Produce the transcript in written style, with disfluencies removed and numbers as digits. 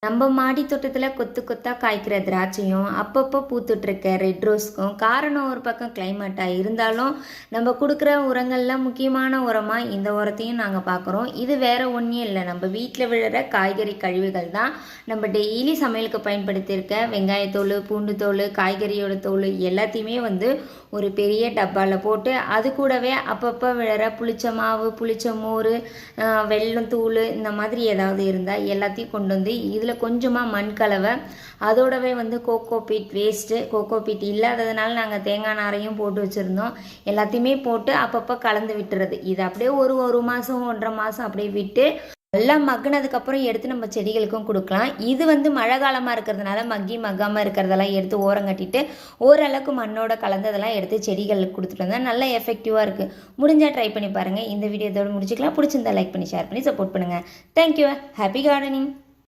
நம்ம மாடி தோட்டத்தில் கொத்து கொத்தாக காய்க்கிற திராட்சையும் அப்பப்போ பூத்துட்ருக்க ரெட் ரோஸ்க்கும் காரணம் ஒரு பக்கம் கிளைமேட்டாக இருந்தாலும் நம்ம கொடுக்குற உரங்களில் முக்கியமான உரமாக இந்த உரத்தையும் நாங்கள் பார்க்குறோம். இது வேறு ஒன்றும் இல்லை, நம்ம வீட்டில் விழுற காய்கறி கழிவுகள் தான். நம்ம டெய்லி சமையலுக்கு பயன்படுத்தியிருக்க வெங்காயத்தோல், பூண்டு தோல், காய்கறியோட தோல் எல்லாத்தையுமே ஒரு பெரிய டப்பாவில் போட்டு அது கூடவே அப்பப்போ விழுற புளிச்ச மாவு, புளிச்ச மோர், வெல்லம் தூள் இந்த மாதிரி ஏதாவது இருந்தால் எல்லாத்தையும் கொண்டு இதில் கொஞ்சமாக மண் கலவை, அதோடவே coco peat waste, coco peat இல்லாததுனால நாங்கள் தேங்காய் நாரையும் போட்டு வச்சுருந்தோம். எல்லாத்தையுமே போட்டு அப்பப்போ கலந்து விட்டுறது. இது அப்படியே ஒரு மாதம் 1.5 மாதம் அப்படியே விட்டு நல்லா மக்கினதுக்கப்புறம் எடுத்து நம்ம செடிகளுக்கும் கொடுக்கலாம். இது மழை காலமாக இருக்கிறதுனால மக்காமல் இருக்கிறதெல்லாம் எடுத்து ஓரம் கட்டிட்டு ஓரளவுக்கு மண்ணோட கலந்ததெல்லாம் எடுத்து செடிகளுக்கு கொடுத்துட்டு வந்தால் நல்லா எஃபெக்டிவாக இருக்குது. முடிஞ்சால் ட்ரை பண்ணி பாருங்கள். இந்த வீடியோ இதோடு முடிச்சுக்கலாம். பிடிச்சிருந்தா லைக் பண்ணி ஷேர் பண்ணி சப்போர்ட் பண்ணுங்கள். தேங்க்யூ. Happy gardening.